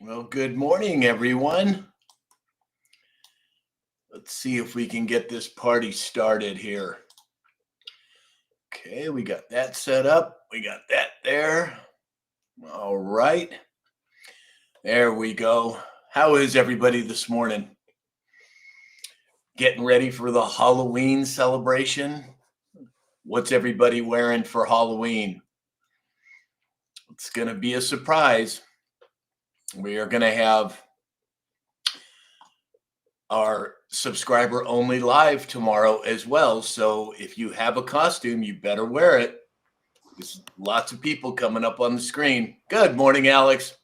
Well, good morning, everyone. Let's see if we can get this party started here. Okay, we got that set up. We got that there. All right. There we go. How is everybody this morning? Getting ready for the Halloween celebration? What's everybody wearing for Halloween? It's going to be a surprise. We are going to have our subscriber only live tomorrow as well. So if you have a costume, you better wear it. There's lots of people coming up on the screen. Good morning, Alex.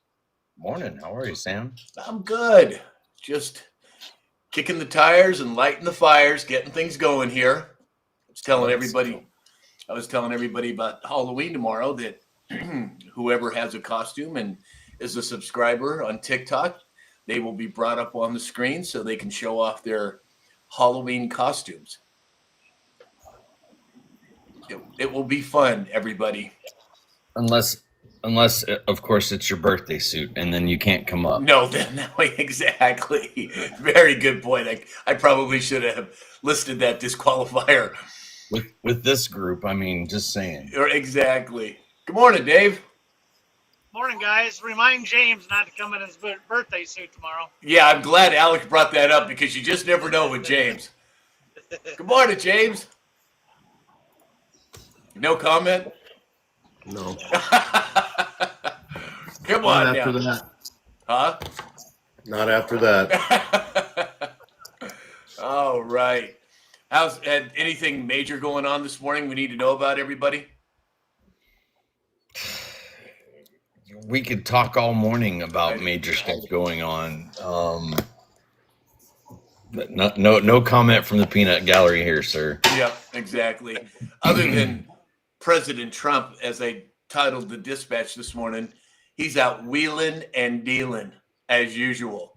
Morning. How are you, Sam? I'm good. Just kicking the tires and lighting the fires, getting things going here. I was telling everybody about Halloween tomorrow that whoever has a costume and is a subscriber on TikTok, they will be brought up on the screen so they can show off their Halloween costumes. It will be fun, everybody. Unless, of course, it's your birthday suit, and then you can't come up. No, exactly. Very good point. I probably should have listed that disqualifier. With this group, I mean, just saying. Exactly. Good morning, Dave. Morning, guys. Remind James not to come in his birthday suit tomorrow. Yeah, I'm glad Alex brought that up because you just never know with James. Good morning, James. No comment? No. Come on Not after now. that. Huh? Not after that. All right. How's anything major going on this morning we need to know about, everybody? We could talk all morning about major stuff going on. But no comment from the peanut gallery here, sir. Yep, exactly. Other than President Trump, as I titled the dispatch this morning, he's out wheeling and dealing as usual.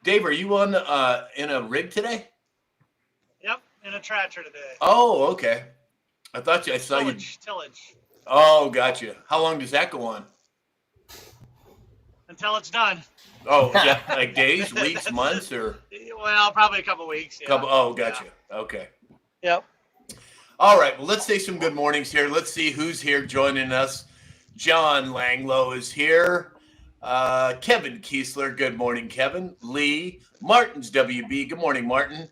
Dave, are you on in a rig today? Yep, in a tractor today. Oh, okay. I saw you. Tillage. Oh, gotcha. How long does that go on? Until it's done. Oh, yeah, like days, weeks, months, or? Well, probably a couple weeks. Yeah. Gotcha. Yeah. Okay. Yep. All right. Well, let's say some good mornings here. Let's see who's here joining us. John Langlow is here. Kevin Kiesler. Good morning, Kevin. Lee. Martin's WB. Good morning, Martin.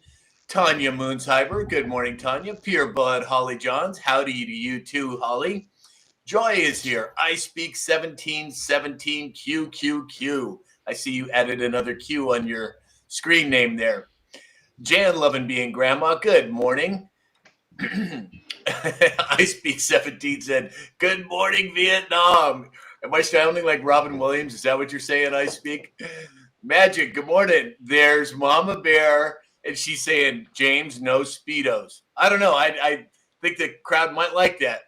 Tanya Moonsheimer. Good morning, Tanya. Pure Blood. Holly Johns. Howdy to you too, Holly. Joy is here. I speak 1717 QQQ. I see you added another Q on your screen name there. Jan loving being grandma. Good morning. I speak 17 said, good morning, Vietnam. Am I sounding like Robin Williams? Is that what you're saying, I speak? Magic, good morning. There's Mama Bear, and she's saying, James, no Speedos. I don't know. I think the crowd might like that.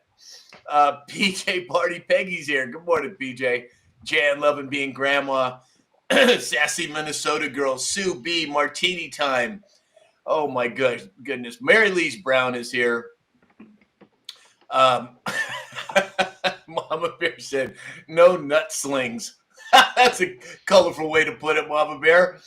PJ Party Peggy's here. Good morning, PJ. Jan loving being grandma. Sassy Minnesota girl. Sue B. Martini time. Oh, my goodness. Mary Louise Brown is here. Mama Bear said, no nut slings. That's a colorful way to put it, Mama Bear.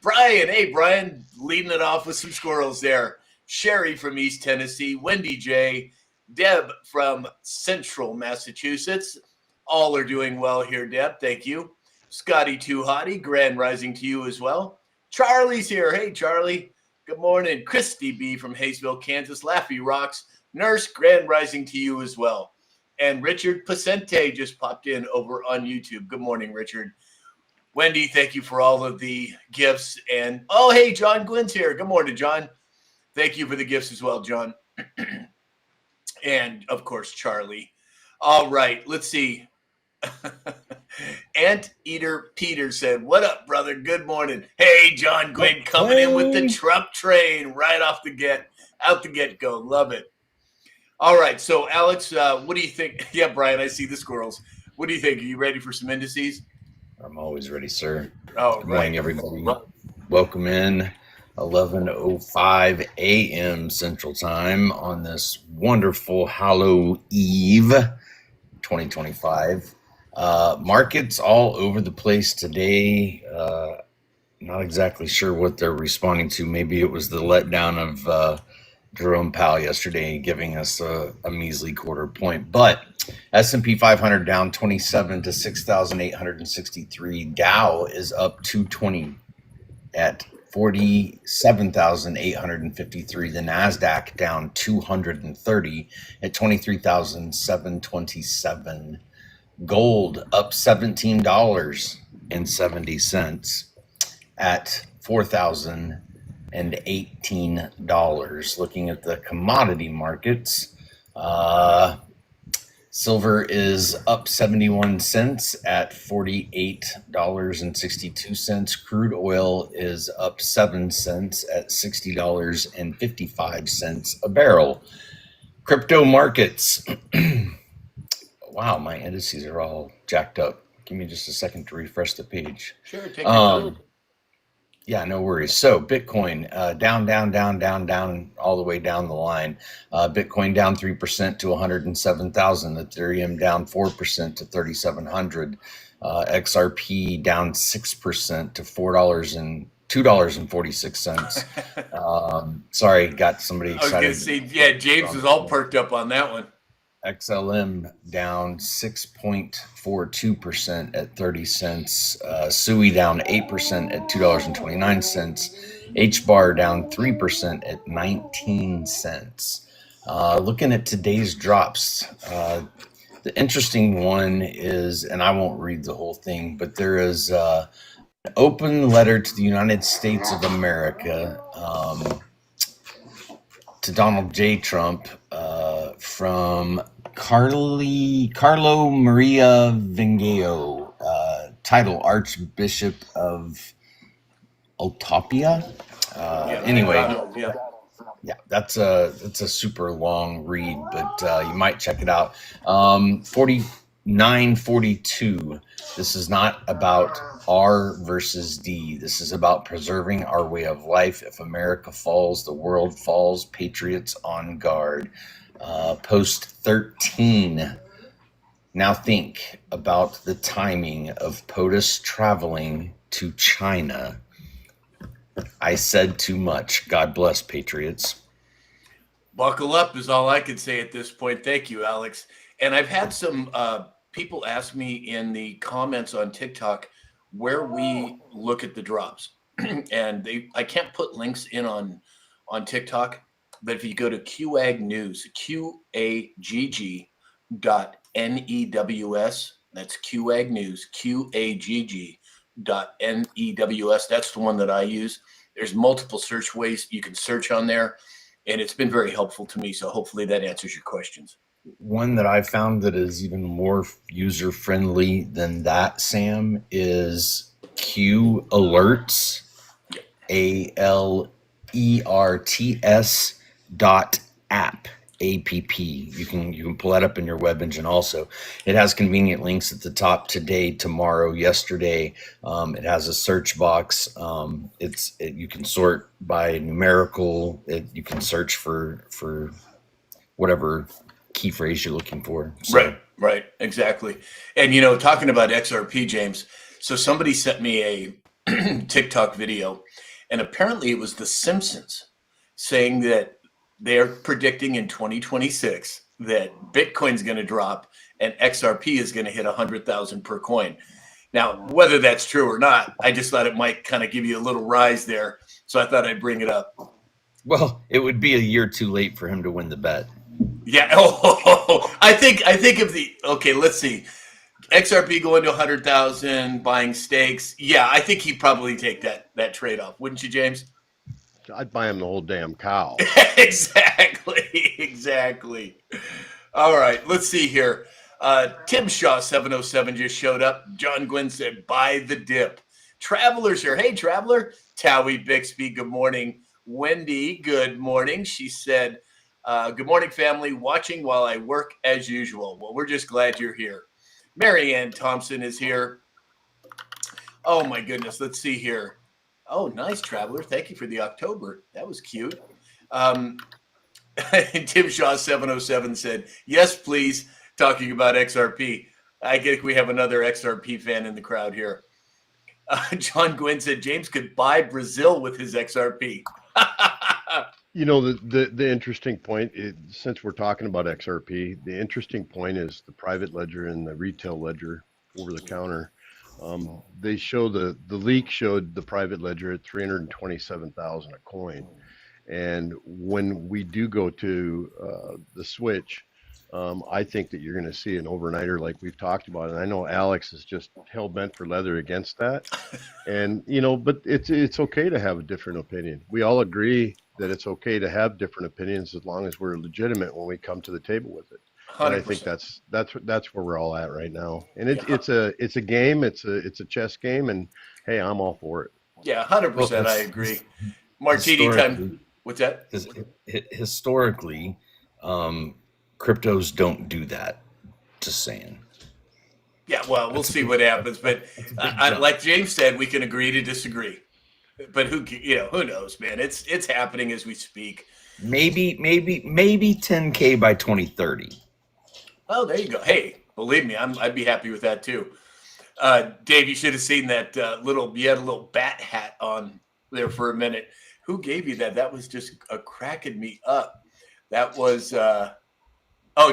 Brian, hey, Brian, leading it off with some squirrels there. Sherry from East Tennessee. Wendy J. Deb from Central Massachusetts. All are doing well here, Deb. Thank you. Scotty Too Hottie, grand rising to you as well. Charlie's here. Hey, Charlie. Good morning. Christy B. from Hayesville, Kansas. Laffy Rocks. Nurse, grand rising to you as well. And Richard Pacente just popped in over on YouTube. Good morning, Richard. Wendy, thank you for all of the gifts. And, oh, hey, John Gwynn's here. Good morning, John. Thank you for the gifts as well, John. And, of course, Charlie. All right, let's see. Anteater Peter said, what up, brother? Good morning. Hey, John Gwynn coming in with the Trump train right out the get-go. Love it. All right, so, Alex, what do you think? Yeah, Brian, I see the squirrels. What do you think? Are you ready for some indices? I'm always ready, sir. Oh, Good morning, everybody. Welcome in. 11:05 a.m. Central Time on this wonderful Hallow Eve 2025. Markets all over the place today. Not exactly sure what they're responding to. Maybe it was the letdown of Jerome Powell yesterday, giving us a measly quarter point. But S&P 500 down 27 to 6,863. Dow is up 220 at 47,853. The NASDAQ down 230 at 23,727. Gold up $17.70 at $4,018. Looking at the commodity markets, silver is up 71 cents at $48.62. Crude oil is up 7 cents at $60.55 a barrel. Crypto markets. Wow, my indices are all jacked up. Give me just a second to refresh the page. Sure, take your time. Yeah, no worries. So Bitcoin down, all the way down the line. Bitcoin down 3% to 107,000. Ethereum down 4% to 3,700. XRP down 6% to $2.46. Sorry, got somebody excited. I was going to say, yeah, James was all perked up on that one. XLM down 6.42% at 30 cents. SUI down 8% at $2.29. HBAR down 3% at 19 cents. Looking at today's drops, the interesting one is, and I won't read the whole thing, but there is an open letter to the United States of America to Donald J. Trump from Carlo Maria Vingeo, title Archbishop of Otopia. Yeah, that's a super long read, but you might check it out. 4942. This is not about R versus D. This is about preserving our way of life. If America falls, the world falls. Patriots on guard. Post 13. Now think about the timing of POTUS traveling to China. I said too much. God bless, Patriots. Buckle up is all I can say at this point. Thank you, Alex. And I've had some people ask me in the comments on TikTok where we look at the drops. And I can't put links in on TikTok, but if you go to QAG News, QAGG.NEWS, that's QAG News, QAGG.NEWS. That's the one that I use. There's multiple search ways you can search on there, and it's been very helpful to me. So hopefully that answers your questions. One that I found that is even more user friendly than that, Sam, is Q Alerts, ALERTS.app. APP. You can pull that up in your web engine. Also, it has convenient links at the top: today, tomorrow, yesterday. It has a search box. You can sort by numerical. You can search for whatever key phrase you're looking for. So. Right, exactly. And talking about XRP, James. So somebody sent me a TikTok video, and apparently it was The Simpsons saying that they're predicting in 2026 that Bitcoin's going to drop and XRP is going to hit 100,000 per coin. Now, whether that's true or not, I just thought it might kind of give you a little rise there. So I thought I'd bring it up. Well, it would be a year too late for him to win the bet. Yeah. I think okay, let's see. XRP going to 100,000, buying stakes. Yeah, I think he'd probably take that trade-off. Wouldn't you, James? I'd buy him the whole damn cow. Exactly. All right, let's see here. Tim Shaw 707 just showed up. John Gwynn said, buy the dip. Traveler's here. Hey, Traveler. Towie Bixby, good morning. Wendy, good morning. She said, good morning, family. Watching while I work as usual. Well, we're just glad you're here. Marianne Thompson is here. Oh, my goodness. Let's see here. Oh, nice, Traveler. Thank you for the October. That was cute. Tim Shaw 707 said, yes, please, talking about XRP. I think we have another XRP fan in the crowd here. John Gwynn said James could buy Brazil with his XRP. You know, the interesting point, since we're talking about XRP, the interesting point is the private ledger and the retail ledger over the counter. They show the leak showed the private ledger at 327,000 a coin. And when we do go to the switch, I think that you're going to see an overnighter like we've talked about. And I know Alex is just hell bent for leather against that. And, you know, but it's okay to have a different opinion. We all agree that it's okay to have different opinions as long as we're legitimate when we come to the table with it. 100%. And I think that's where we're all at right now. And it's a game, it's a chess game, and hey, I'm all for it. Yeah, 100%. I agree. Martini time. What's that? Historically, cryptos don't do that. Just saying. Yeah, well, we'll see what happens. But like James said, we can agree to disagree. But who knows, man? It's happening as we speak. Maybe 10K by 2030. Oh, there you go. Hey, believe me, I'd be happy with that too. Dave, you should have seen that you had a little bat hat on there for a minute. Who gave you that? That was just cracking me up. That was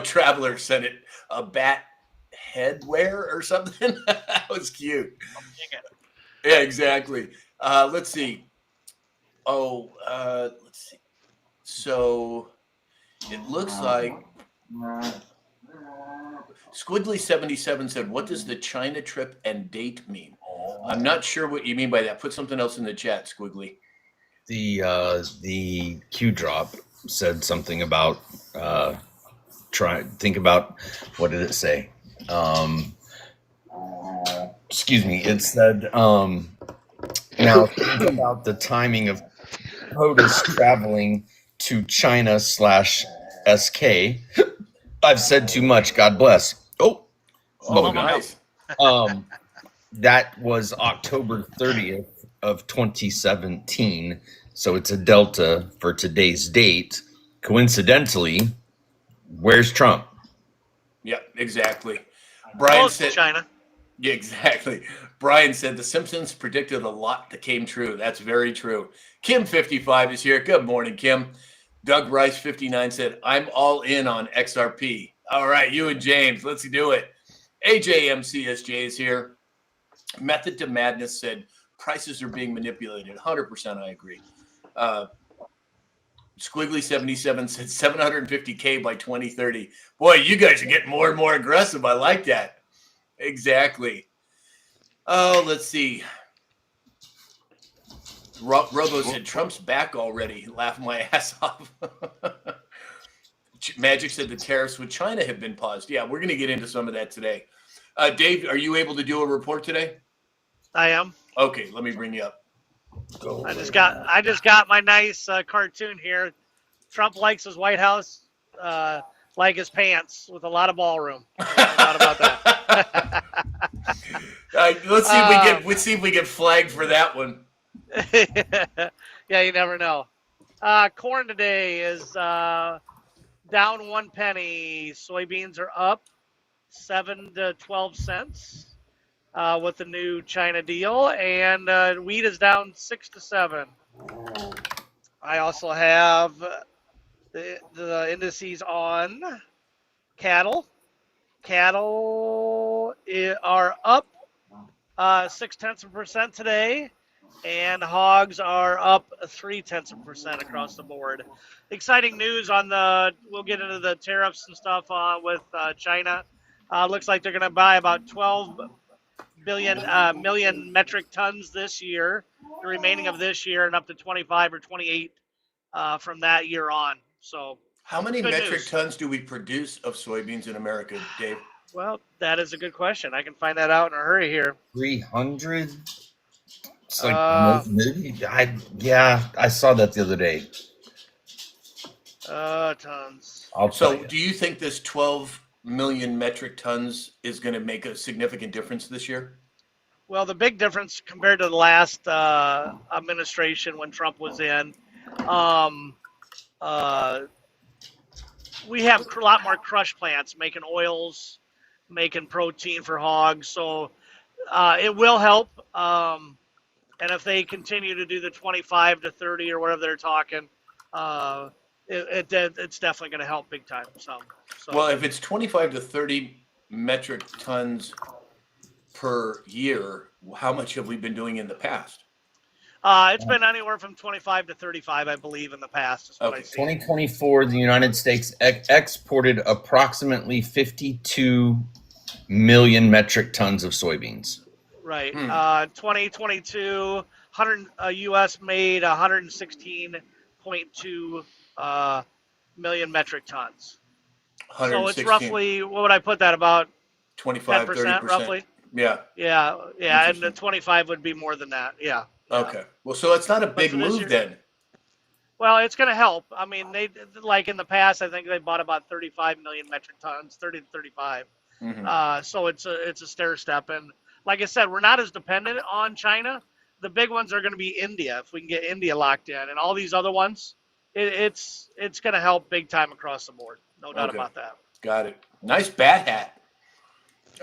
Traveler sent it, a bat headwear or something. That was cute. Yeah, exactly. Let's see. Let's see. So it looks like Squiggly77 said, "What does the China trip and date mean?" I'm not sure what you mean by that. Put something else in the chat, Squiggly. The Q drop said something about think about, what did it say? Excuse me. It said now think about the timing of POTUS traveling to China/SK. I've said too much. God bless. Oh, Nice. That was October 30th of 2017. So it's a delta for today's date. Coincidentally, where's Trump? Yeah, exactly. Brian said China. Yeah, exactly. Brian said the Simpsons predicted a lot that came true. That's very true. Kim55 is here. Good morning, Kim. Doug Rice 59 said, "I'm all in on XRP." All right, you and James, let's do it. AJMCSJ is here. Method to Madness said prices are being manipulated. 100% I agree. Squiggly77 said 750K by 2030. Boy, you guys are getting more and more aggressive. I like that. Exactly. Oh, let's see. Robo said Trump's back already. Laugh my ass off. Magic said the tariffs with China have been paused. Yeah, we're going to get into some of that today. Dave, are you able to do a report today? I am. Okay, let me bring you up. I just got my nice cartoon here. Trump likes his White House like his pants with a lot of ballroom. No doubt about that. Let's see if we get flagged for that one. Yeah, you never know. Corn today is down 1 penny. Soybeans are up 7 to 12 cents with the new China deal, and wheat is down 6 to 7. I also have the indices on cattle. Cattle are up 0.6% today, and hogs are up 0.3% across the board. Exciting news on we'll get into the tariffs and stuff with China. Looks like they're going to buy about 12 million metric tons this year, the remaining of this year, and up to 25 or 28 from that year on. So, how many metric tons do we produce of soybeans in America, Dave? Well, that is a good question. I can find that out in a hurry here. 300. It's like maybe. I saw that the other day. Tons. Do you think this 12 million metric tons is going to make a significant difference this year? Well, the big difference compared to the last administration when Trump was in, we have a lot more crush plants making oils making protein for hogs. So it will help. And if they continue to do the 25 to 30 or whatever they're talking, uh, it's definitely going to help big time. So Well, if it's 25 to 30 metric tons per year, how much have we been doing in the past? it's been anywhere from 25 to 35, I believe, in the past. Is what I see. 2024, the United States exported approximately 52 million metric tons of soybeans. Right. 2022, U.S. made 116.2 million metric tons. So it's roughly, what would I put that, about 25, 10%, 30%. roughly? Yeah. Yeah, and the 25 would be more than that. Yeah. Okay. Well, so it's not a big move then. Well, it's going to help. I mean, they, like in the past, I think they bought about 35 million metric tons, 30 to 35. So it's a stair step, and like I said, we're not as dependent on China. The big ones are going to be India. If we can get India locked in, and all these other ones, it's going to help big time across the board. No doubt about that. Got it. Nice bat hat.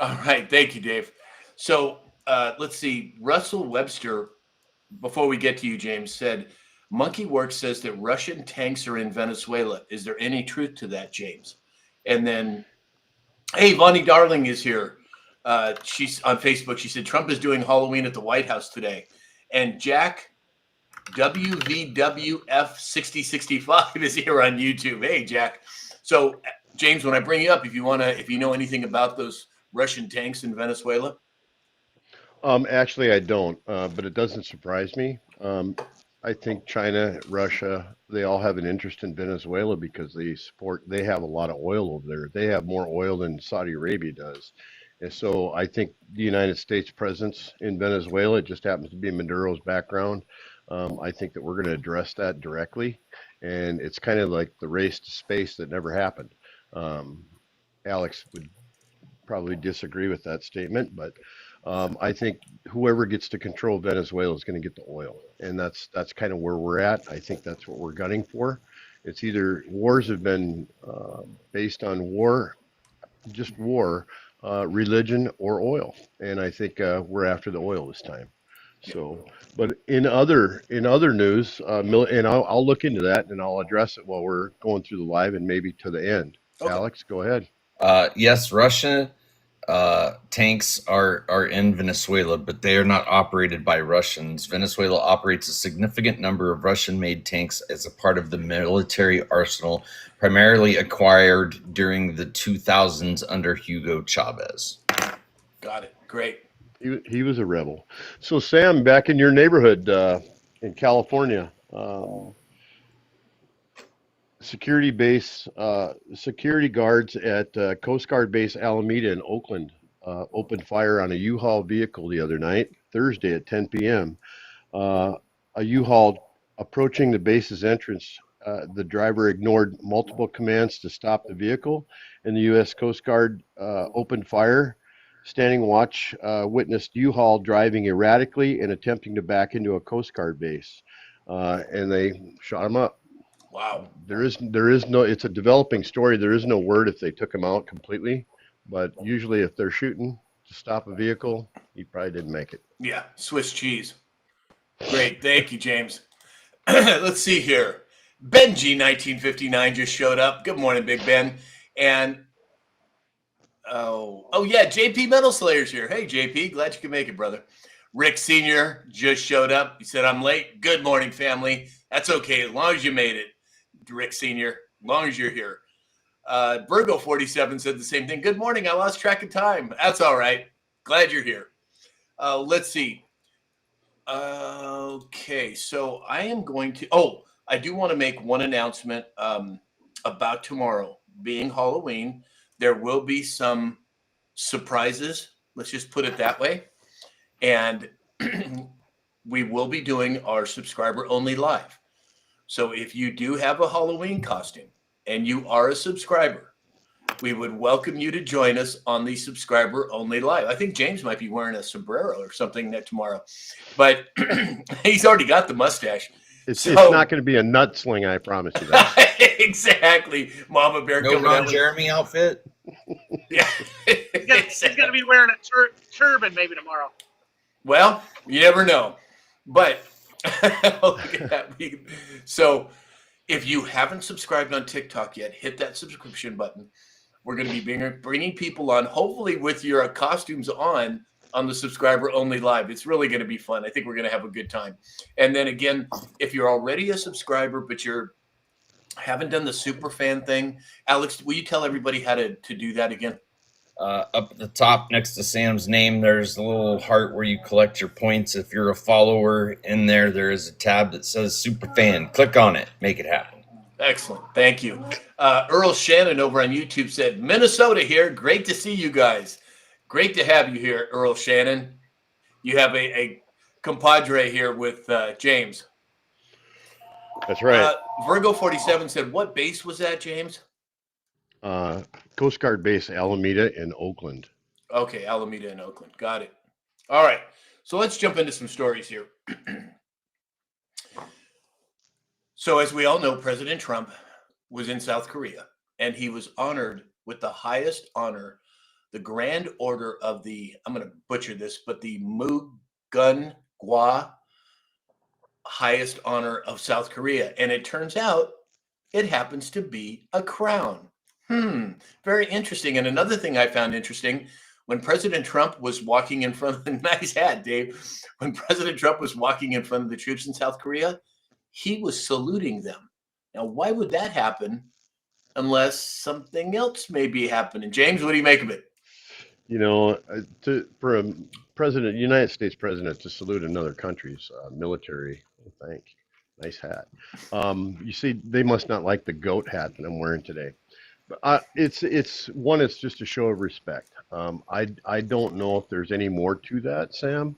All right. Thank you, Dave. So let's see. Russell Webster, before we get to you, James, said, Monkey Works says that Russian tanks are in Venezuela. Is there any truth to that, James? And then, hey, Vonnie Darling is here. She's on Facebook. She said Trump is doing Halloween at the White House today. And Jack WVWF6065 is here on YouTube. Hey, Jack. So, James, when I bring you up, if you know anything about those Russian tanks in Venezuela. Actually, I don't, but it doesn't surprise me. I think China, Russia, they all have an interest in Venezuela because they have a lot of oil over there. They have more oil than Saudi Arabia does. And so I think the United States presence in Venezuela, it just happens to be Maduro's background. I think that we're going to address that directly. And it's kind of like the race to space that never happened. Alex would probably disagree with that statement, but I think whoever gets to control Venezuela is going to get the oil, and that's kind of where we're at. I think that's what we're gunning for. It's either wars have been based on war, just war, religion, or oil, and I think we're after the oil this time. So, but in other news, and I'll look into that and I'll address it while we're going through the live and maybe to the end. Okay. Alex, go ahead. Yes, Russia. Tanks are in Venezuela, but they are not operated by Russians. Venezuela operates a significant number of Russian-made tanks as a part of the military arsenal, primarily acquired during the 2000s under Hugo Chavez. Got it. Great. He was a rebel. So, Sam, back in your neighborhood in California, security guards at Coast Guard Base Alameda in Oakland opened fire on a U-Haul vehicle the other night, Thursday at 10 p.m. A U-Haul approaching the base's entrance. The driver ignored multiple commands to stop the vehicle, and the U.S. Coast Guard opened fire. Standing watch witnessed U-Haul driving erratically and attempting to back into a Coast Guard base, and they shot him up. Wow. There is no, it's a developing story. There is no word if they took him out completely, but usually if they're shooting to stop a vehicle, he probably didn't make it. Yeah, Swiss cheese. Great. Thank you, James. Let's see here. Benji 1959 just showed up. Good morning, Big Ben. And oh yeah, JP Metal Slayer's here. Hey, JP, glad you could make it, brother. Rick Sr. just showed up. He said, I'm late. Good morning, family. That's okay, as long as you made it, Rick Sr., as long as you're here. Virgo47 said the same thing. Good morning. I lost track of time. That's all right. Glad you're here. Let's see. Okay, so I am going to I do want to make one announcement about tomorrow being Halloween. There will be some surprises. Let's just put it that way. And we will be doing our subscriber only live. So if you do have a Halloween costume and you are a subscriber, we would welcome you to join us on the subscriber only live. I think James might be wearing a sombrero or something tomorrow, but he's already got the mustache. It's not going to be a nut sling, I promise you that. Exactly. Mama Bear coming out. No Jeremy outfit? Yeah. He's gonna be wearing a turban maybe tomorrow. Well, you never know. But look at that. So if you haven't subscribed on TikTok yet, hit that subscription button. We're going to be bringing people on, hopefully with your costumes on the subscriber only live. It's really going to be fun. I think we're going to have a good time. And then again, if you're already a subscriber, but you're haven't done the super fan thing, Alex, will you tell everybody how to do that again? Up at the top next to Sam's name, there's a little heart where you collect your points. If you're a follower in there, there is a tab that says Super Fan. Click on it. Make it happen. Excellent. Thank you. Earl Shannon over on YouTube said, Minnesota here. Great to see you guys. Great to have you here, Earl Shannon. You have a compadre here with James. That's right. Virgo 47 said, what base was that, James? Coast Guard base Alameda in Oakland. Okay, Alameda in Oakland. Got it. All right. So let's jump into some stories here. So as we all know, President Trump was in South Korea, and he was honored with the highest honor, the Grand Order of the, I'm going to butcher this, but the Mugun-gwa, highest honor of South Korea. And it turns out it happens to be a crown. Very interesting. And another thing I found interesting, when President Trump was walking in front of the nice hat, Dave, when President Trump was walking in front of the troops in South Korea, he was saluting them. Now, why would that happen unless something else may be happening? James, what do you make of it? You know, for a president, United States president, to salute another country's military, thank you. Nice hat. You see, they must not like the goat hat that I'm wearing today. But it's just a show of respect. I don't know if there's any more to that, Sam.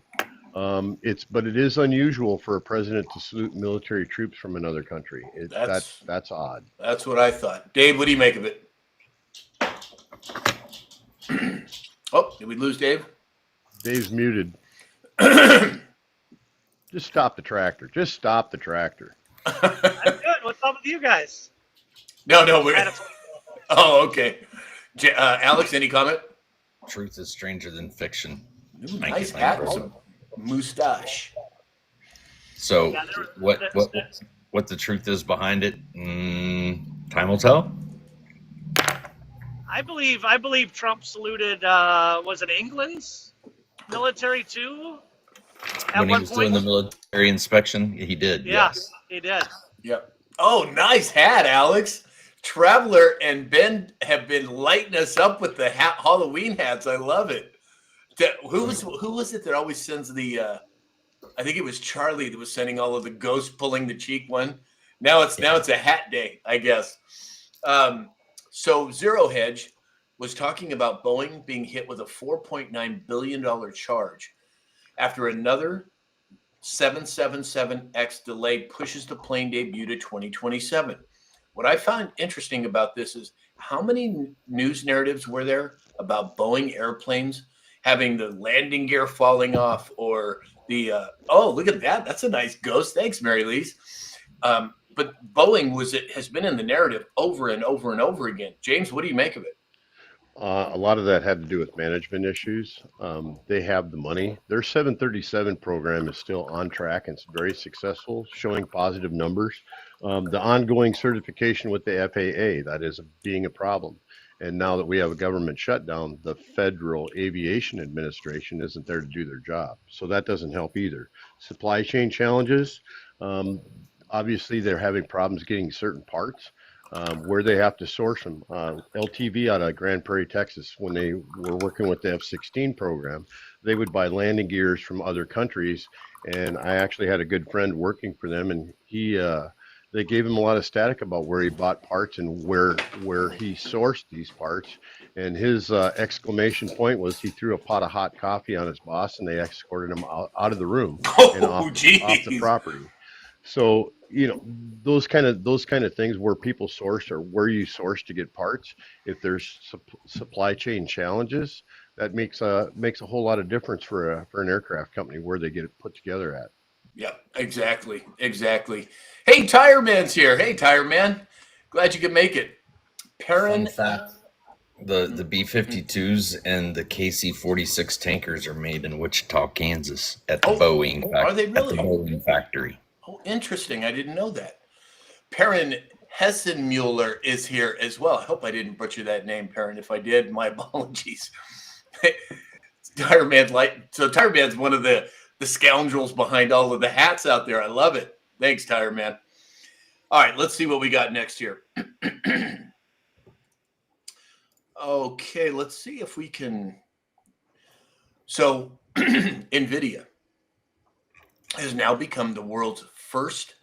But it is unusual for a president to salute military troops from another country. That's odd. That's what I thought. Dave, what do you make of it? Oh, did we lose Dave? Dave's muted. Just stop the tractor. Just stop the tractor. I'm good. What's up with you guys? No, we're. Oh, okay. Alex, any comment? Truth is stranger than fiction. Ooh, nice hat with some mustache. So, what the truth is behind it? Time will tell. I believe Trump saluted. Was it England's military too? When he was doing the military inspection, he did. Yeah, yes. he did. Yep. Oh, nice hat, Alex. Traveler and Ben have been lighting us up with the Halloween hats. I love it. Who was it that always sends the? I think it was Charlie that was sending all of the ghosts pulling the cheek one. Now it's a hat day, I guess. So Zero Hedge was talking about Boeing being hit with a $4.9 billion charge after another 777X delay pushes the plane debut to 2027. What I find interesting about this is how many news narratives were there about Boeing airplanes having the landing gear falling off, or the look at that, that's a nice ghost. Thanks, Mary Lise. But Boeing has been in the narrative over and over and over again. James, what do you make of it? A lot of that had to do with management issues. They have the money. Their 737 program is still on track and it's very successful, showing positive numbers. The ongoing certification with the FAA, that is being a problem. And now that we have a government shutdown, the Federal Aviation Administration isn't there to do their job. So that doesn't help either. Supply chain challenges. Obviously, they're having problems getting certain parts. Where they have to source them. LTV out of Grand Prairie, Texas, when they were working with the F-16 program, they would buy landing gears from other countries. And I actually had a good friend working for them, and they gave him a lot of static about where he bought parts and where he sourced these parts. And his exclamation point was he threw a pot of hot coffee on his boss, and they escorted him out of the room and off the property. So, those kind of things where people source or where you source to get parts, if there's supply chain challenges, that makes a whole lot of difference for an aircraft company where they get it put together at. Yeah, exactly. Hey, Tire Man's here. Hey, Tire Man. Glad you could make it. Fun fact. The B-52s and the KC-46 tankers are made in Wichita, Kansas, at the Boeing. Are they really? At the Boeing factory. Oh, interesting. I didn't know that. Perrin Hessenmuller is here as well. I hope I didn't butcher that name, Perrin. If I did, my apologies. Tire Man's one of the scoundrels behind all of the hats out there. I love it. Thanks, Tire Man. All right, let's see what we got next here. Okay, let's see if we can. So, NVIDIA has now become the world's first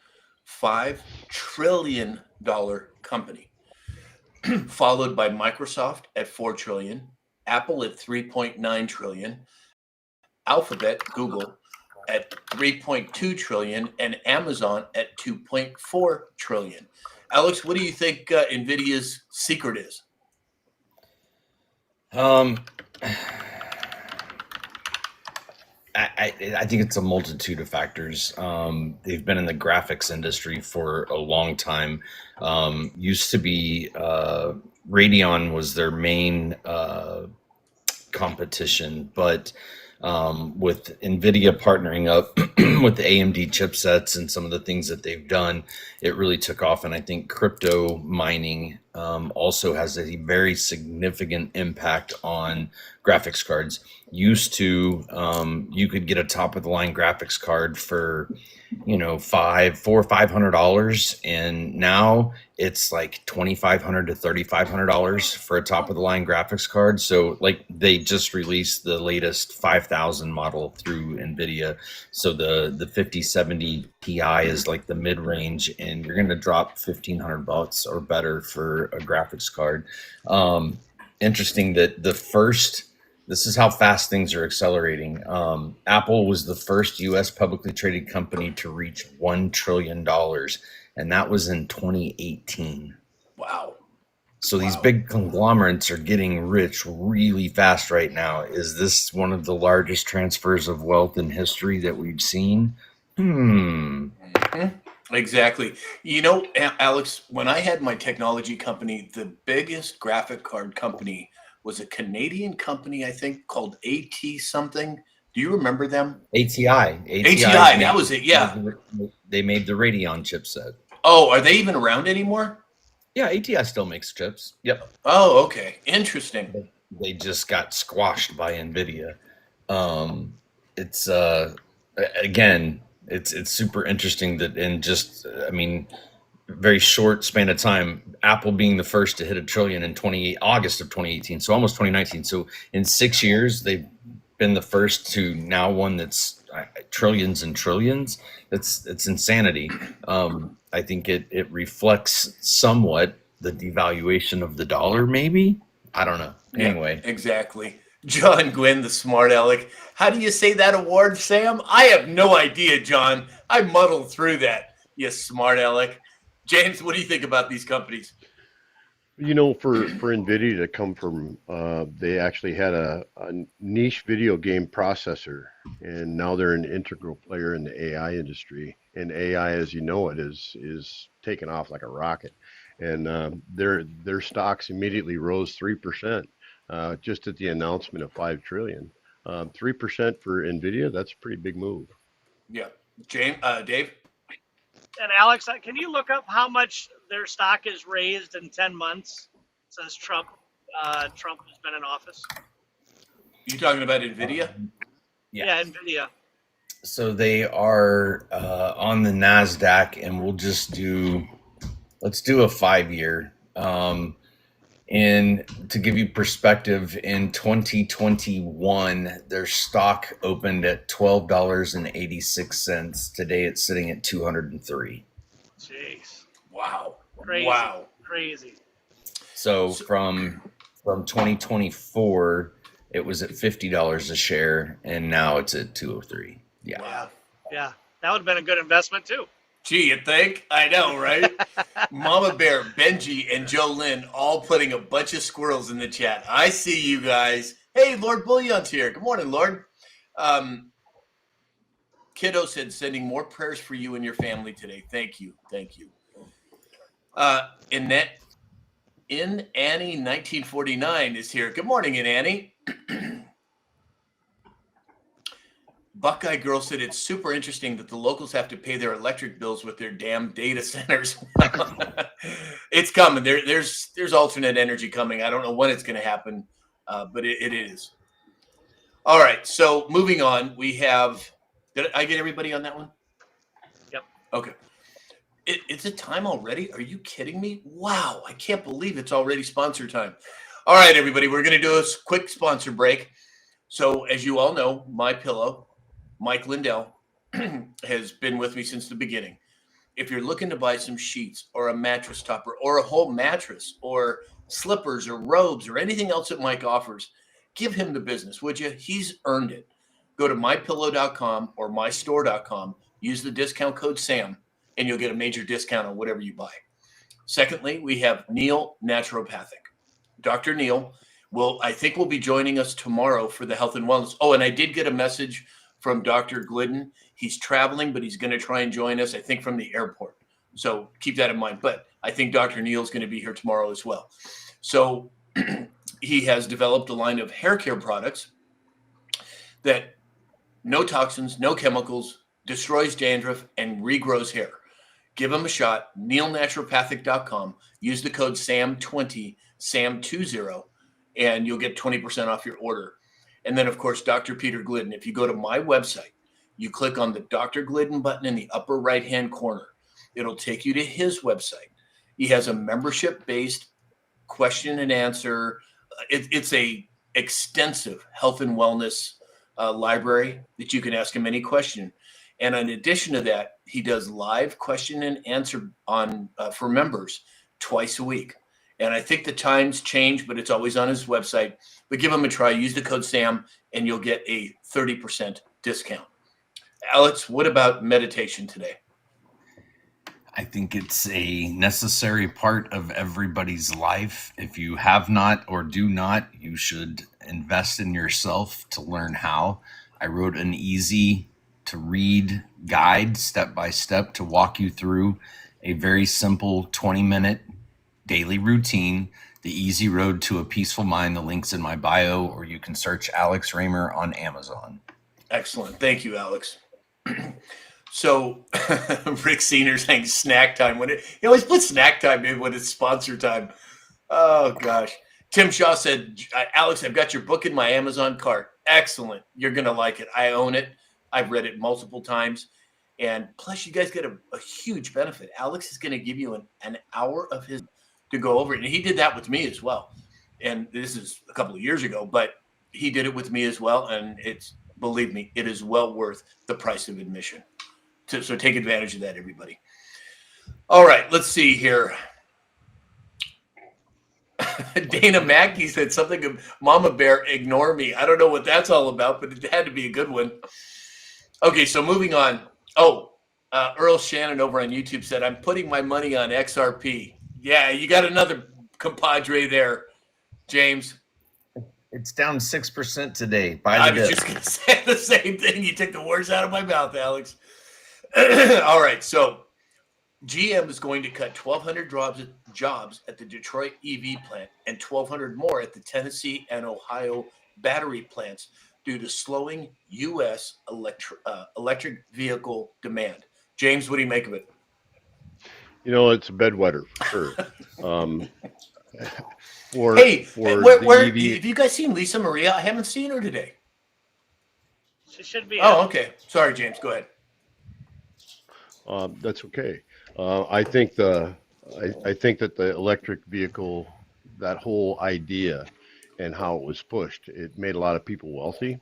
$5 trillion company, followed by Microsoft at $4 trillion, Apple at $3.9 trillion, Alphabet, Google, at $3.2 trillion, and Amazon at $2.4 trillion. Alex, what do you think NVIDIA's secret is? I think it's a multitude of factors. They've been in the graphics industry for a long time. Used to be Radeon was their main competition, but with NVIDIA partnering up with the AMD chipsets and some of the things that they've done, it really took off. And I think crypto mining also has a very significant impact on graphics cards. Used to, you could get a top of the line graphics card for, $400 or $500, and now it's like $2,500 to $3,500 for a top of the line graphics card. So like they just released the latest 5000 model through NVIDIA. So the 5070 Ti is like the mid range, and you're going to drop $1,500 or better for a graphics card. Interesting that this is how fast things are accelerating. Apple was the first U.S. publicly traded company to reach $1 trillion, and that was in 2018. Wow. So these big conglomerates are getting rich really fast right now. Is this one of the largest transfers of wealth in history that we've seen? Exactly. Alex, when I had my technology company, the biggest graphic card company was a Canadian company, I think, called AT something. Do you remember them? ATI, that was it, yeah. They made the Radeon chipset. Oh, are they even around anymore? Yeah, ATI still makes chips. Yep. Oh, okay. Interesting. They just got squashed by NVIDIA. It's again, it's super interesting that very short span of time, Apple being the first to hit $1 trillion in August of 2018, so almost 2019. So in 6 years, they've been the first to now one that's trillions and trillions. It's insanity. I think it reflects somewhat the devaluation of the dollar, maybe. I don't know. Anyway. Yeah, exactly. John Gwynn, the smart aleck. How do you say that award, Sam? I have no idea, John. I muddled through that, you smart aleck. James, what do you think about these companies? For NVIDIA to come from, they actually had a niche video game processor, and now they're an integral player in the AI industry. And AI, as you know it, is taking off like a rocket. And their stocks immediately rose 3% just at the announcement of $5 trillion. 3% for NVIDIA, that's a pretty big move. Yeah. Dave? And Alex, can you look up how much their stock is raised in 10 months since Trump has been in office? You talking about NVIDIA? Yeah, NVIDIA. So they are on the NASDAQ, and let's do a 5-year. And to give you perspective, in 2021, their stock opened at $12.86. Today, it's sitting at $203. Jeez! Wow! Crazy. So from 2024, it was at $50 a share, and now it's at $203. Yeah. Wow. Yeah, that would have been a good investment too. Gee, you think? I know, right? Mama Bear, Benji, and Joe Lynn all putting a bunch of squirrels in the chat. I see you guys. Hey, Lord Bullion's here. Good morning, Lord. Kiddo said, sending more prayers for you and your family today. Thank you. Annette In Annie 1949 is here. Good morning, In Annie. Buckeye Girl said it's super interesting that the locals have to pay their electric bills with their damn data centers. It's coming. There's alternate energy coming. I don't know when it's going to happen, but it is. All right. So moving on, we have. Did I get everybody on that one? Yep. Okay. It's a time already? Are you kidding me? Wow. I can't believe it's already sponsor time. All right, everybody. We're going to do a quick sponsor break. So as you all know, My Pillow, Mike Lindell, has been with me since the beginning. If you're looking to buy some sheets or a mattress topper or a whole mattress or slippers or robes or anything else that Mike offers, give him the business, would you? He's earned it. Go to mypillow.com or mystore.com, use the discount code SAM, and you'll get a major discount on whatever you buy. Secondly, we have Neil Naturopathic. Dr. Neil I think will be joining us tomorrow for the health and wellness. Oh, and I did get a message from Dr. Glidden. He's traveling, but he's going to try and join us, I think, from the airport. So keep that in mind. But I think Dr. Neil's going to be here tomorrow as well. So he has developed a line of hair care products that no toxins, no chemicals, destroys dandruff, and regrows hair. Give him a shot. NeilNaturopathic.com. Use the code SAM20, SAM20, and you'll get 20% off your order. And then, of course, Dr. Peter Glidden. If you go to my website, you click on the Dr. Glidden button in the upper right-hand corner. It'll take you to his website. He has a membership-based question and answer. It's a extensive health and wellness library that you can ask him any question. And in addition to that, he does live question and answer on for members twice a week. And I think the times change, but it's always on his website. But give him a try. Use the code SAM, and you'll get a 30% discount. Alex, what about meditation today? I think it's a necessary part of everybody's life. If you have not or do not, you should invest in yourself to learn how. I wrote an easy to read guide step by step to walk you through a very simple 20-minute daily routine, The Easy Road to a Peaceful Mind. The link's in my bio, or you can search Alex Raymer on Amazon. Excellent. Thank you, Alex. So Rick Senior saying snack time. He always puts snack time in when it's sponsor time. Oh, gosh. Tim Shaw said, Alex, I've got your book in my Amazon cart. Excellent. You're going to like it. I own it. I've read it multiple times. And plus, you guys get a huge benefit. Alex is going to give you an hour of his to go over it. And he did that with me as well. And this is a couple of years ago, but he did it with me as well. And believe me, it is well worth the price of admission. So take advantage of that, everybody. All right, let's see here. Dana Mackey said something of Mama Bear, ignore me. I don't know what that's all about, but it had to be a good one. Okay, so moving on. Earl Shannon over on YouTube said, I'm putting my money on XRP. Yeah, you got another compadre there, James. It's down 6% today. I was just going to say the same thing. You took the words out of my mouth, Alex. All right, so GM is going to cut 1,200 jobs at the Detroit EV plant and 1,200 more at the Tennessee and Ohio battery plants due to slowing U.S. electric vehicle demand. James, what do you make of it? It's a bedwetter for sure. Where have you guys seen Lisa Maria? I haven't seen her today. She should be. Oh, okay. Sorry, James. Go ahead. That's okay. I think that the electric vehicle, that whole idea and how it was pushed, it made a lot of people wealthy,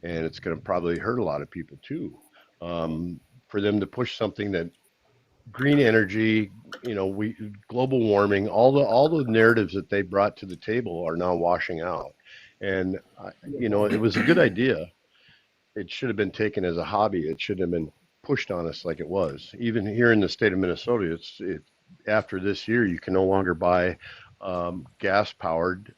and it's going to probably hurt a lot of people too. For them to push something that green energy, global warming, all the narratives that they brought to the table are now washing out. And it was a good idea. It should have been taken as a hobby. It shouldn't have been pushed on us like it was. Even here in the state of Minnesota, after this year, you can no longer buy gas-powered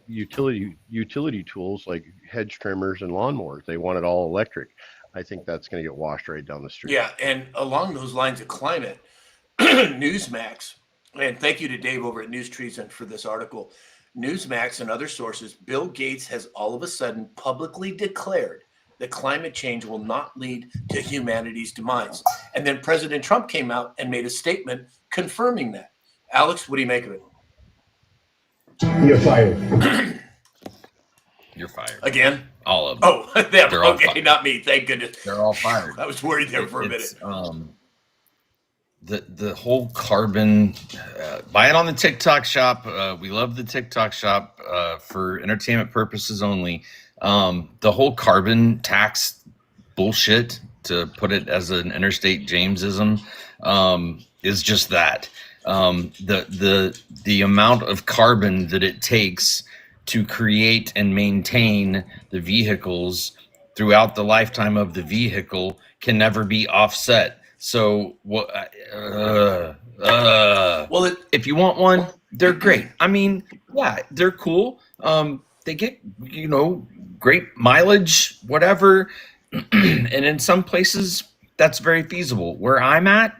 utility tools like hedge trimmers and lawnmowers. They want it all electric. I think that's going to get washed right down the street. Yeah, and along those lines of climate, Newsmax And thank you to Dave over at News Treason for this article. Newsmax and other sources, Bill Gates has all of a sudden publicly declared that climate change will not lead to humanity's demise. And then President Trump came out and made a statement confirming that. Alex, what do you make of it? You're fired. You're fired. Again? All of them. Oh, them. They're all Okay, fired. not me. Thank goodness. They're all fired. I was worried there for a minute. The whole carbon, buy it on the TikTok shop. We love the TikTok shop for entertainment purposes only. The whole carbon tax bullshit, to put it as an interstate Jamesism, is just that. The amount of carbon that it takes to create and maintain the vehicles throughout the lifetime of the vehicle can never be offset. So what? Well, if you want one, they're great. I mean, yeah, they're cool. They get, great mileage, whatever. And in some places, that's very feasible. Where I'm at,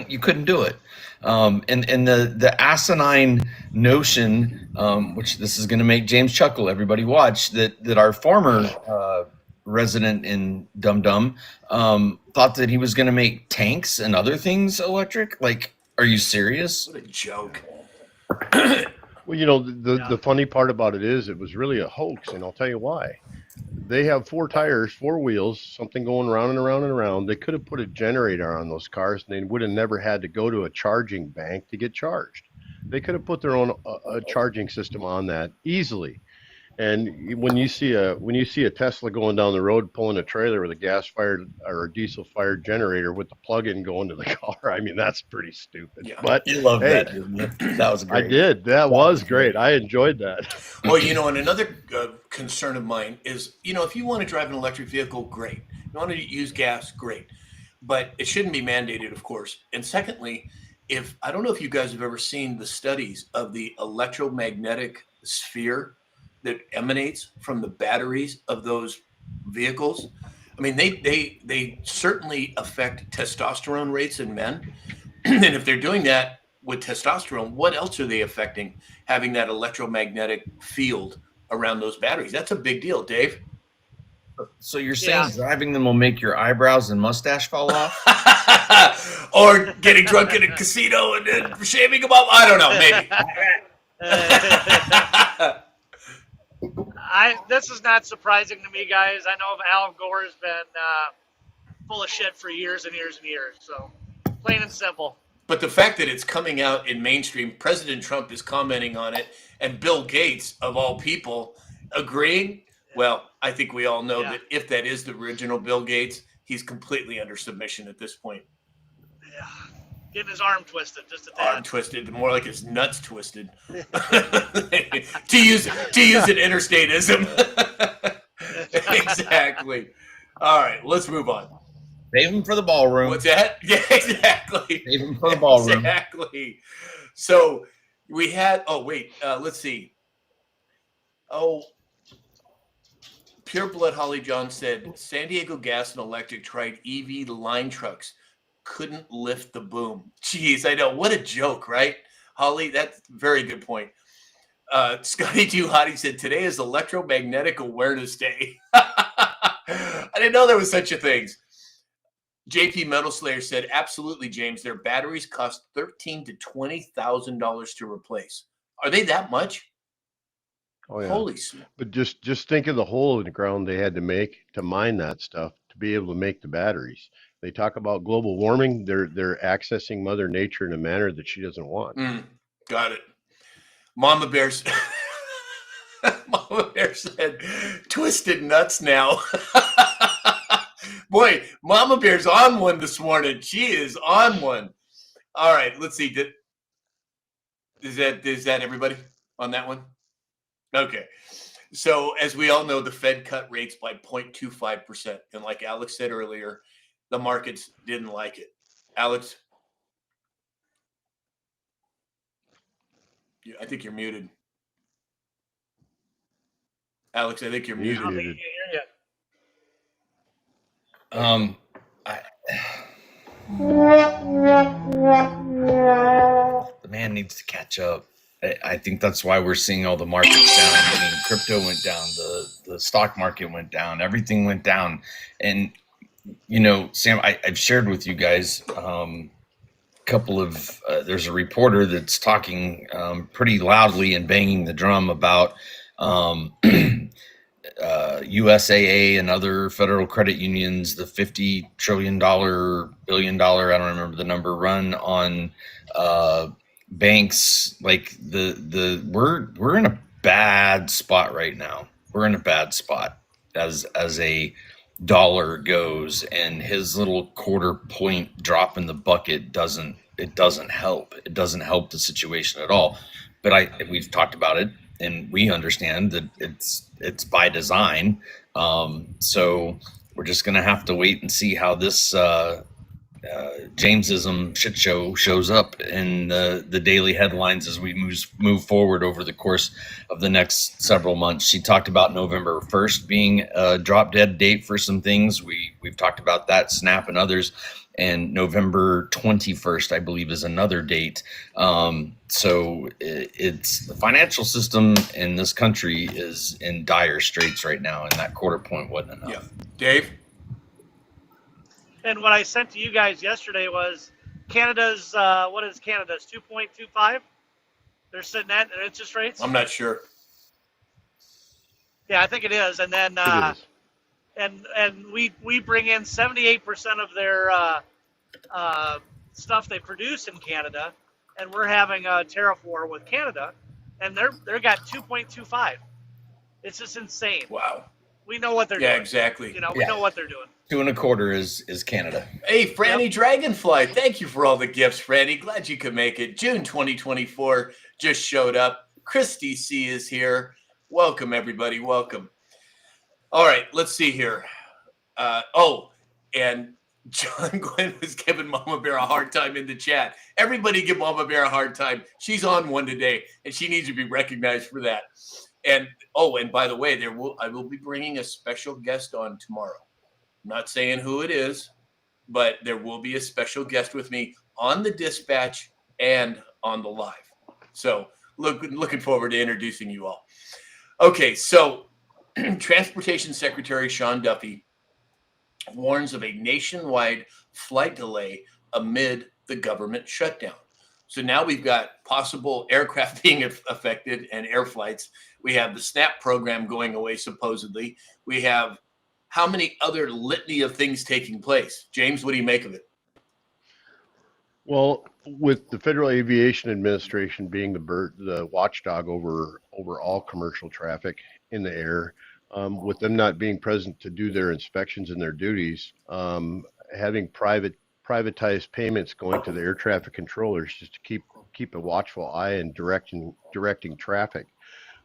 you couldn't do it. And the asinine notion, which this is going to make James chuckle, everybody watch, that our former resident in Dum Dum thought that he was going to make tanks and other things electric. Like, are you serious? what a joke. Well, the funny part about it is it was really a hoax, and I'll tell you why. They have 4 tires, 4 wheels, something going around and around and around. They could have put a generator on those cars, and they would have never had to go to a charging bank to get charged. They could have put their own a charging system on that easily. And when you see a Tesla going down the road pulling a trailer with a gas-fired or a diesel-fired generator with the plug-in going to the car, I mean, that's pretty stupid. Yeah. But You love hey, that, didn't you? That was great. I did. That was great. I enjoyed that. Well, and another concern of mine is, if you want to drive an electric vehicle, great. You want to use gas, great. But it shouldn't be mandated, of course. And secondly, I don't know if you guys have ever seen the studies of the electromagnetic sphere that emanates from the batteries of those vehicles. I mean, they certainly affect testosterone rates in men. And if they're doing that with testosterone, what else are they affecting, having that electromagnetic field around those batteries? That's a big deal, Dave. So you're saying driving them will make your eyebrows and mustache fall off? Or getting drunk in a casino and then shaving them up? I don't know, maybe. This is not surprising to me, guys. I know Al Gore has been full of shit for years and years and years. So, plain and simple. But the fact that it's coming out in mainstream, President Trump is commenting on it, and Bill Gates, of all people, agreeing. Well, I think we all know that if that is the original Bill Gates, he's completely under submission at this point. Yeah. Getting his arm twisted, just a tad. Arm twisted, more like his nuts twisted. to use an interstateism. Exactly. All right, let's move on. Save him for the ballroom. What's that? Yeah, exactly. Save him for the ballroom. Exactly. So we had. Oh wait, let's see. Oh, Pure Blood Holly John said San Diego Gas and Electric tried EV line trucks. Couldn't lift the boom. Jeez, I know. What a joke, right? Holly, that's a very good point. Scotty Too Hottie said, today is Electromagnetic Awareness Day. I didn't know there was such a thing. JP Metal Slayer said, absolutely, James. Their batteries cost $13,000 to $20,000 to replace. Are they that much? Oh, yeah. Holy smokes. But just think of the hole in the ground they had to make to mine that stuff to be able to make the batteries. They talk about global warming. They're accessing Mother Nature in a manner that she doesn't want. Got it. Mama Bear said, twisted nuts now. Boy, Mama Bear's on one this morning. She is on one. All right, let's see. Is that everybody on that one? Okay. So as we all know, the Fed cut rates by 0.25%. And like Alex said earlier, the markets didn't like it. Alex? I think you're muted. Alex, I think you're muted. I can't hear you. The man needs to catch up. I think that's why we're seeing all the markets down. I mean, crypto went down, the stock market went down, everything went down. And, Sam, I've shared with you guys couple of there's a reporter that's talking pretty loudly and banging the drum about USAA and other federal credit unions, the $50 trillion, billion-dollar, I don't remember the number, run on banks. Like we're in a bad spot right now. We're in a bad spot as a dollar goes, and his little quarter point drop in the bucket doesn't help. It doesn't help the situation at all. But we've talked about it, and we understand that it's by design. So we're just gonna have to wait and see how this Jamesism shit show shows up in the daily headlines as we move forward over the course of the next several months. She talked about November 1st being a drop dead date for some things. We've talked about that, Snap and others, and November 21st, I believe, is another date. So it's the financial system in this country is in dire straits right now, and that quarter point wasn't enough. Yeah, Dave. And what I sent to you guys yesterday was Canada's, what is Canada's 2.25? They're sitting at their interest rates. I'm not sure. Yeah, I think it is. And then, It is. and we bring in 78% of their stuff they produce in Canada, and we're having a tariff war with Canada, and they're got 2.25. It's just insane. Wow. We know what they're doing. Yeah, exactly. We know what they're doing. 2.25 is Canada. Hey, Franny Dragonfly, thank you for all the gifts, Franny. Glad you could make it. June 2024 just showed up. Christy C is here. Welcome, everybody. Welcome. All right, let's see here. And John Glenn was giving Mama Bear a hard time in the chat. Everybody give Mama Bear a hard time. She's on one today, and she needs to be recognized for that. And by the way, I will be bringing a special guest on tomorrow. I'm not saying who it is, but there will be a special guest with me on the dispatch and on the live. So looking forward to introducing you all. Okay, so Transportation Secretary Sean Duffy warns of a nationwide flight delay amid the government shutdown. So now we've got possible aircraft being affected and air flights. We have the SNAP program going away, supposedly. We have how many other litany of things taking place? James, what do you make of it? Well, with the Federal Aviation Administration being the watchdog over all commercial traffic in the air, with them not being present to do their inspections and their duties, having privatized payments going to the air traffic controllers just to keep a watchful eye and directing traffic.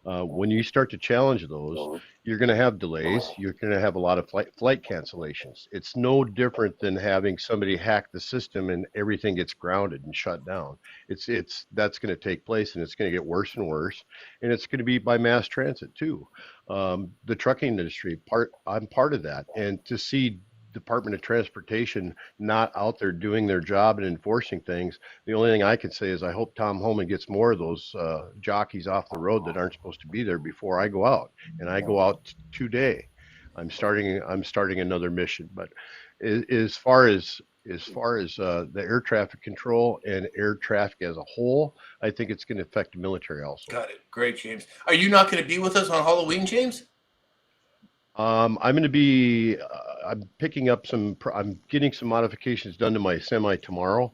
When you start to challenge those, you're going to have delays. You're going to have a lot of flight cancellations. It's no different than having somebody hack the system and everything gets grounded and shut down. That's going to take place, and it's going to get worse and worse. And it's going to be by mass transit too. The trucking industry, I'm part of that, and to see Department of Transportation not out there doing their job and enforcing things, the only thing I can say is I hope Tom Homan gets more of those jockeys off the road that aren't supposed to be there before I go out. And I go out today. I'm starting another mission. But as far as the air traffic control and air traffic as a whole, I think it's going to affect the military also. Got it. Great, James. Are you not going to be with us on Halloween, James? I'm going to be. I'm picking up I'm getting some modifications done to my semi tomorrow,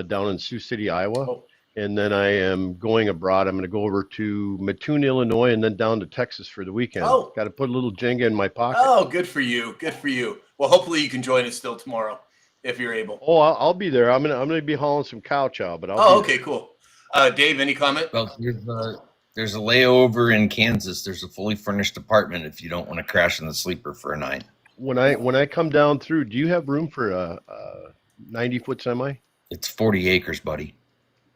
down in Sioux City, Iowa, and then I am going abroad. I'm going to go over to Mattoon, Illinois, and then down to Texas for the weekend. Got to put a little Jenga in my pocket. Oh, good for you. Good for you. Well, hopefully you can join us still tomorrow if you're able. Oh, I'll be there. I'm gonna be hauling some cow chow, but okay, cool. Dave, any comment? Well, there's a layover in Kansas. There's a fully furnished apartment if you don't want to crash in the sleeper for a night. When I come down through, do you have room for a 90-foot semi? It's 40 acres, buddy.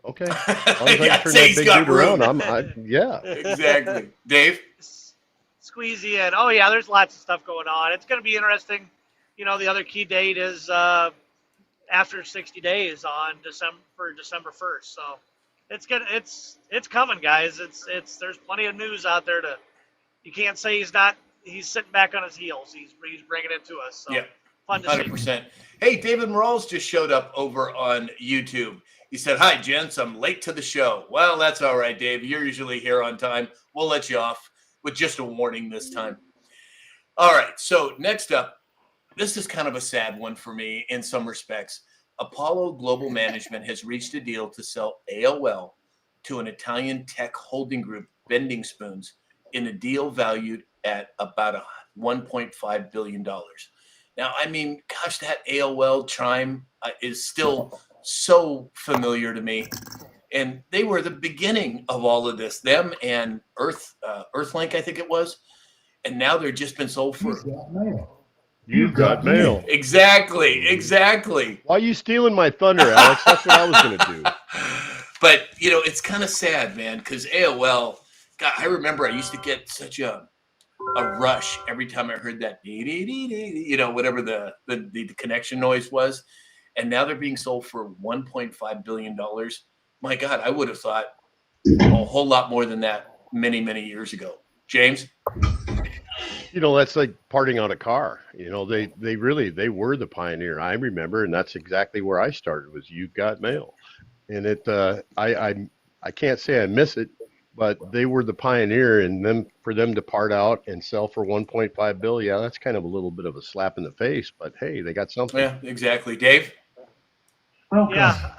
Okay. As long as I can turn that big dude around, yeah. Exactly. Dave? Squeeze you in. Oh, yeah, there's lots of stuff going on. It's going to be interesting. The other key date is after 60 days on December 1st. So it's coming, guys. It's there's plenty of news out there to. You can't say he's sitting back on his heels. He's bringing it to us. So Yeah, fun to see. 100%. Hey, David Morales just showed up over on YouTube. He said, "Hi, gents. I'm late to the show." Well, that's all right, Dave. You're usually here on time. We'll let you off with just a warning this time. All right. So next up, this is kind of a sad one for me in some respects. Apollo Global Management has reached a deal to sell AOL to an Italian tech holding group, Bending Spoons, in a deal valued at about $1.5 billion. Now, I mean, gosh, that AOL chime is still so familiar to me. And they were the beginning of all of this, them and Earthlink, I think it was. And now they're just been sold for. You've got mail. Exactly. Why are you stealing my thunder, Alex? That's what I was going to do. But, it's kind of sad, man, because AOL, God, I remember I used to get such a rush every time I heard that, whatever the connection noise was. And now they're being sold for $1.5 billion. My God, I would have thought a whole lot more than that many, many years ago. James? That's like parting on a car. They were the pioneer. I remember, and that's exactly where I started, was You Got Mail. And I can't say I miss it, but they were the pioneer, and for them to part out and sell for 1.5 billion, yeah, that's kind of a little bit of a slap in the face, but hey, they got something. Yeah, exactly. Dave? Yeah,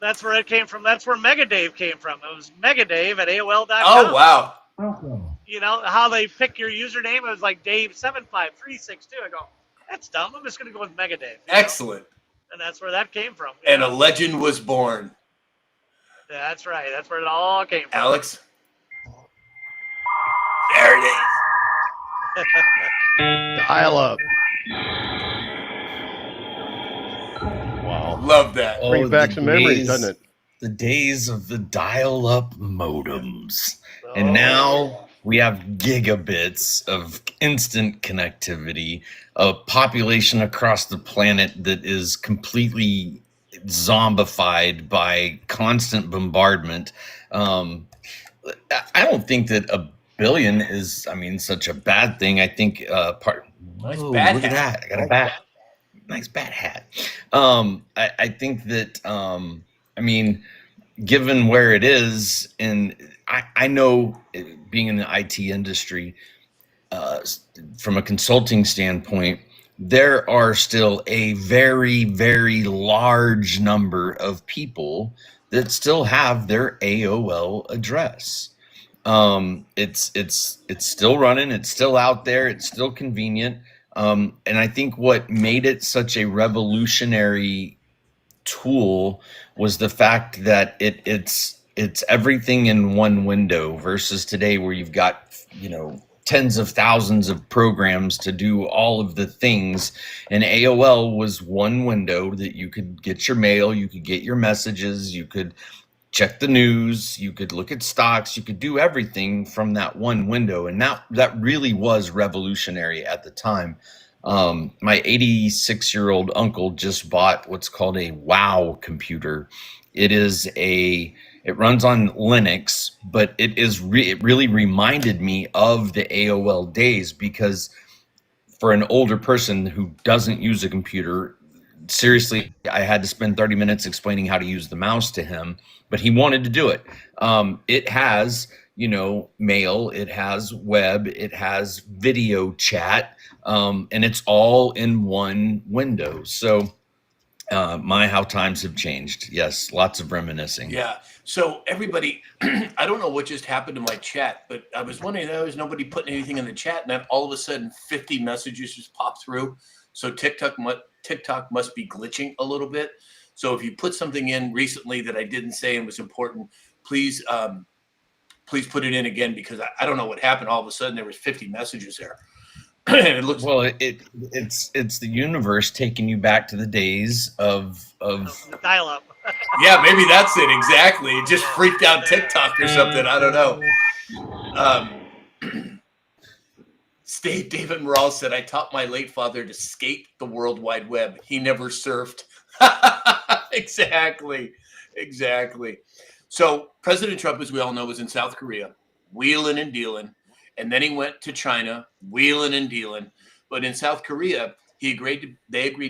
that's where it came from. That's where Mega Dave came from. It was Mega Dave at AOL.com. Oh, wow. How they pick your username. It was like Dave75362. I go, that's dumb. I'm just going to go with Mega Dave. Excellent. And that's where that came from. And a legend was born. That's right. That's where it all came from. Alex? There it is. Dial up. Wow. Love that. Brings back some memories, doesn't it? The days of the dial-up modems. And now we have gigabits of instant connectivity, a population across the planet that is completely zombified by constant bombardment. I don't think that a billion is, such a bad thing. I think Nice bat look hat. at that. I got a bat. Nice bat hat. I think that, given where it is, and I know, being in the IT industry, from a consulting standpoint, there are still a very, very large number of people that still have their AOL address. It's still running. It's still out there. It's still convenient. And I think what made it such a revolutionary tool was the fact that it's everything in one window versus today, where you've got tens of thousands of programs to do all of the things. And AOL was one window that you could get your mail, you could get your messages, you could check the news, you could look at stocks, you could do everything from that one window. And that really was revolutionary at the time. My 86-year-old uncle just bought what's called a WOW computer. It runs on Linux, but it really reminded me of the AOL days, because for an older person who doesn't use a computer, seriously, I had to spend 30 minutes explaining how to use the mouse to him, but he wanted to do it. It has, mail, it has web, it has video chat, and it's all in one window. So how times have changed. Yes, lots of reminiscing. Yeah. So everybody, I don't know what just happened to my chat, but I was wondering, there was nobody putting anything in the chat, and then all of a sudden 50 messages just popped through. So TikTok must be glitching a little bit. So if you put something in recently that I didn't say and was important, please put it in again, because I don't know what happened. All of a sudden there was 50 messages there. And it looks it's the universe taking you back to the days of dial up. Yeah, maybe that's it. Exactly. It just freaked out TikTok or something. I don't know. David Morales said, "I taught my late father to skate the World Wide Web. He never surfed." Exactly. Exactly. So President Trump, as we all know, was in South Korea, wheeling and dealing. And then he went to China, wheeling and dealing. But in South Korea, they agreed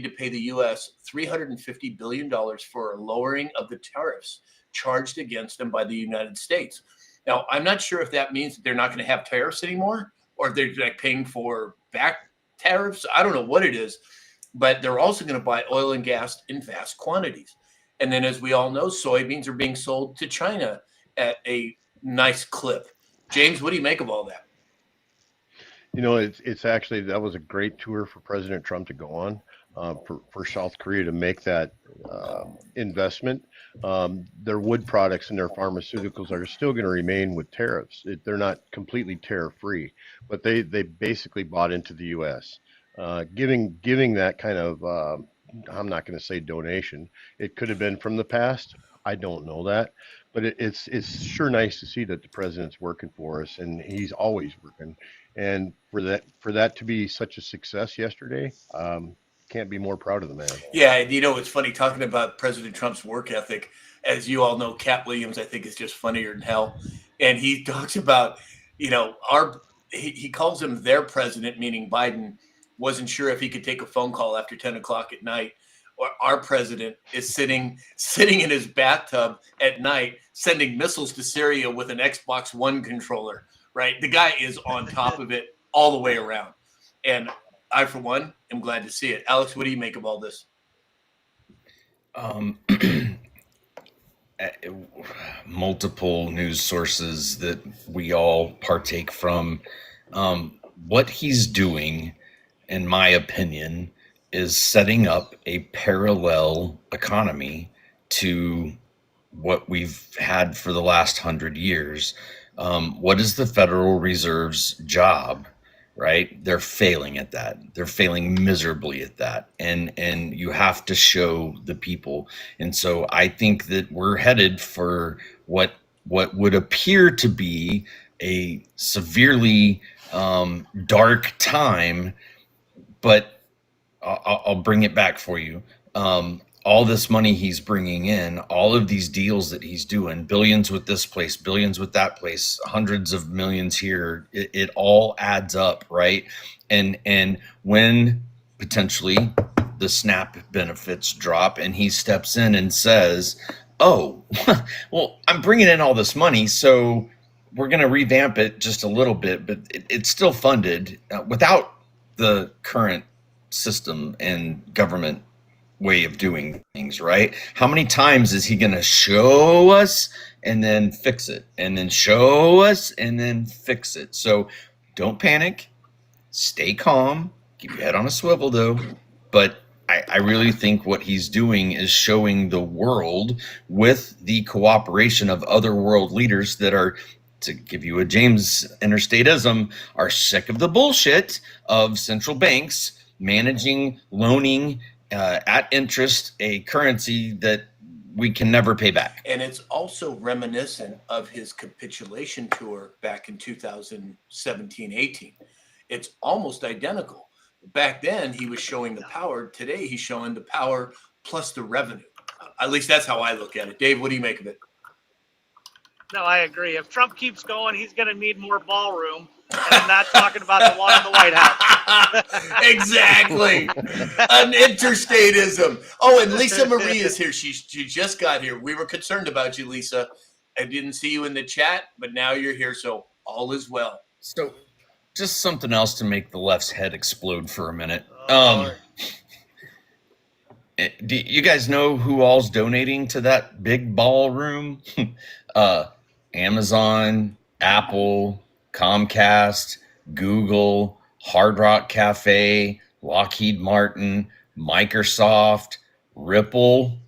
to pay the US $350 billion for a lowering of the tariffs charged against them by the United States. Now, I'm not sure if that means that they're not going to have tariffs anymore or if they're like paying for back tariffs. I don't know what it is, but they're also going to buy oil and gas in vast quantities. And then, as we all know, soybeans are being sold to China at a nice clip. James, what do you make of all that? It's actually, that was a great tour for President Trump to go on, for South Korea to make that investment. Their wood products and their pharmaceuticals are still going to remain with tariffs. They're not completely tariff free, but they basically bought into the U.S. Giving that kind of, I'm not going to say donation. It could have been from the past. I don't know that, but it's sure nice to see that the president's working for us, and he's always working. And for that to be such a success yesterday, can't be more proud of the man. Yeah, and it's funny talking about President Trump's work ethic. As you all know, Cat Williams, I think, is just funnier than hell. And he talks about, he calls him their president, meaning Biden, wasn't sure if he could take a phone call after 10 o'clock at night. Or our president is sitting in his bathtub at night, sending missiles to Syria with an Xbox One controller, right? The guy is on top of it all the way around. And I, for one, am glad to see it. Alex, what do you make of all this? Multiple news sources that we all partake from. What he's doing, in my opinion, is setting up a parallel economy to what we've had for the last 100 years. What is the Federal Reserve's job? Right? They're failing at that. They're failing miserably at that. And you have to show the people. And so I think that we're headed for what would appear to be a severely dark time, but I'll bring it back for you. All this money he's bringing in, all of these deals that he's doing, billions with this place, billions with that place, hundreds of millions here, it all adds up, right? And when potentially the SNAP benefits drop and he steps in and says, oh, well, I'm bringing in all this money, so we're going to revamp it just a little bit, but it's still funded without the current system and government way of doing things, right? How many times is he going to show us and then fix it, and then show us and then fix it? So don't panic, stay calm, keep your head on a swivel though. But I really think what he's doing is showing the world, with the cooperation of other world leaders that are, to give you a James interstatism, are sick of the bullshit of central banks managing, loaning at interest a currency that we can never pay back. And it's also reminiscent of his capitulation tour back in 2017-18. It's almost identical. Back then, he was showing the power. Today, he's showing the power plus the revenue. At least that's how I look at it. Dave, what do you make of it? No, I agree. If Trump keeps going, he's going to need more ballroom. And I'm not talking about the one in the White House. Exactly. An interstatism. Oh, and Lisa Marie is here. She just got here. We were concerned about you, Lisa. I didn't see you in the chat, but now you're here, so all is well. So just something else to make the left's head explode for a minute. Do you guys know who all's donating to that big ballroom? Amazon, Apple, Comcast, Google, Hard Rock Cafe, Lockheed Martin, Microsoft, Ripple,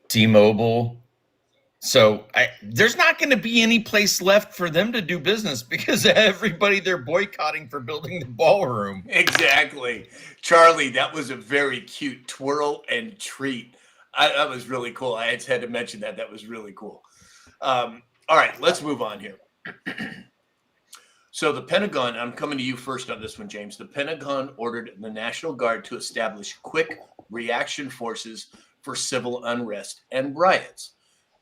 T-Mobile. So there's not going to be any place left for them to do business because everybody they're boycotting for building the ballroom. Exactly. Charlie, that was a very cute twirl and treat. That was really cool. I just had to mention that. That was really cool. All right, let's move on here. So the Pentagon, I'm coming to you first on this one, James. The Pentagon ordered the National Guard to establish quick reaction forces for civil unrest and riots.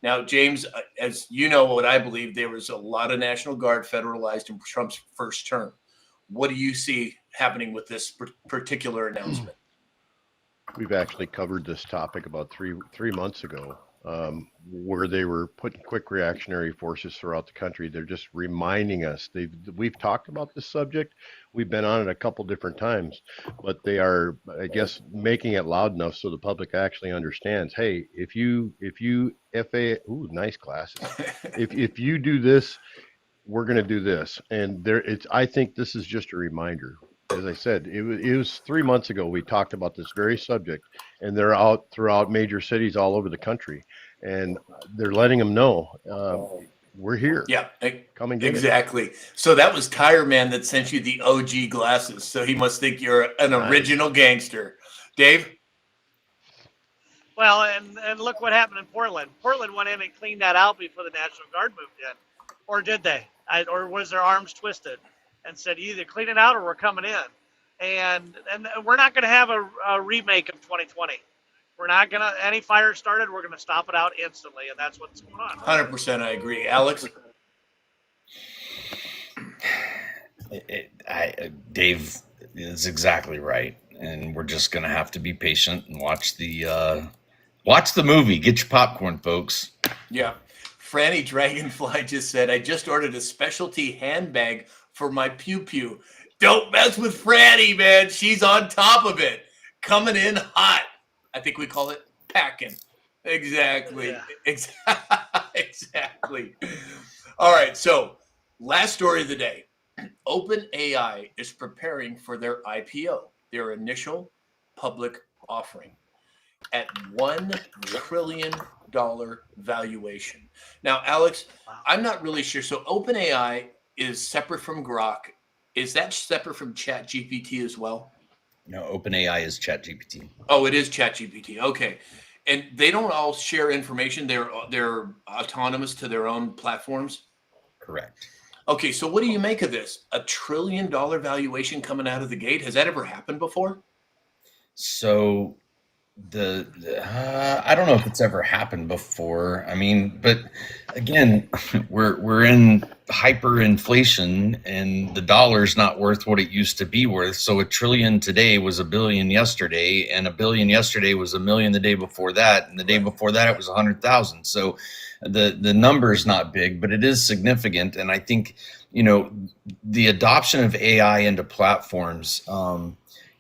Now, James, as you know, what I believe, there was a lot of National Guard federalized in Trump's first term. What do you see happening with this particular announcement? We've actually covered this topic about three months ago, where they were putting quick reactionary forces throughout the country. They're just reminding us. We've talked about this subject. We've been on it a couple different times, but they are, I guess, making it loud enough so the public actually understands. Hey, if you ooh, nice glasses. If you do this, we're going to do this. And I think this is just a reminder. As I said, it was 3 months ago we talked about this very subject, and they're out throughout major cities all over the country, and they're letting them know we're here. Yeah, come and get exactly. So that was Tire Man that sent you the OG glasses. So he must think you're an original gangster, Dave. Well, and look what happened in Portland. Portland went in and cleaned that out before the National Guard moved in, or did they? Or was their arms twisted? And said, you either clean it out or we're coming in. And we're not going to have a remake of 2020. We're not going to, any fire started, we're going to stop it out instantly. And that's what's going on. 100% I agree. Alex? Dave is exactly right. And we're just going to have to be patient and watch the movie. Get your popcorn, folks. Yeah. Franny Dragonfly just said, I just ordered a specialty handbag for my pew-pew. Don't mess with Franny, man. She's on top of it. Coming in hot. I think we call it packing. Exactly. Yeah. Exactly. All right. So last story of the day. OpenAI is preparing for their IPO, their initial public offering, at $1 trillion valuation. Now, Alex, I'm not really sure. So OpenAI is separate from Grok. Is that separate from ChatGPT as well? No, OpenAI is ChatGPT. Oh, it is ChatGPT. Okay. And they don't all share information. They're autonomous to their own platforms? Correct. Okay, so what do you make of this? $1 trillion valuation coming out of the gate? Has that ever happened before? So I don't know if it's ever happened before. I mean, but again, we're in hyperinflation, and the dollar's not worth what it used to be worth. So $1 trillion today was $1 billion yesterday, and $1 billion yesterday was $1 million the day before that, and the day before that it was 100,000. So the number is not big, but it is significant. And I think, the adoption of AI into platforms,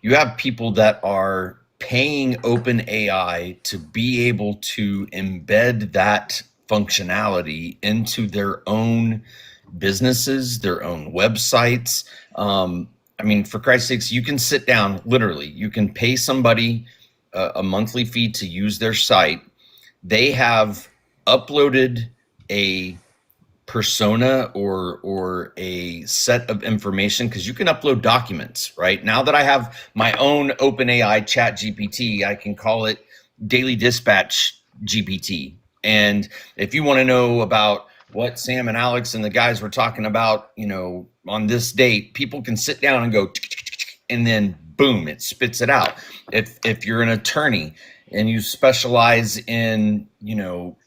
you have people that are paying OpenAI to be able to embed that functionality into their own businesses, their own websites. I mean, for Christ's sakes, you can sit down, literally, you can pay somebody a monthly fee to use their site. They have uploaded a persona or a set of information, because you can upload documents, right? Now that I have my own OpenAI chat GPT, I can call it Daily Dispatch GPT. And if you want to know about what Sam and Alex and the guys were talking about, on this date, people can sit down and go, and then boom, it spits it out. If you're an attorney and you specialize in,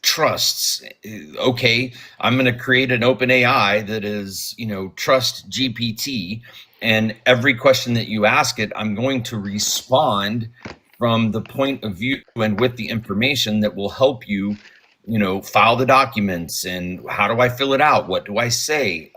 trusts, okay, I'm going to create an OpenAI that is, Trust GPT, and every question that you ask it, I'm going to respond from the point of view and with the information that will help you, file the documents, and how do I fill it out? What do I say?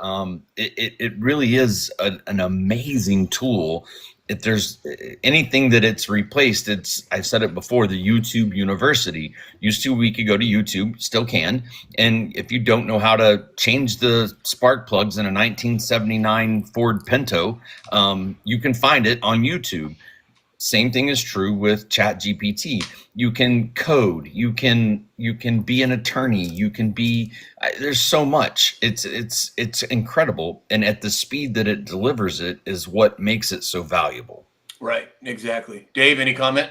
It really is an amazing tool. If there's anything that it's replaced, I've said it before, the YouTube University. Used to, we could go to YouTube, still can. And if you don't know how to change the spark plugs in a 1979 Ford Pinto, you can find it on YouTube. Same thing is true with ChatGPT. You can code, you can be an attorney, you can be, there's so much. It's incredible. And at the speed that it delivers it is what makes it so valuable. Right, exactly. Dave, any comment?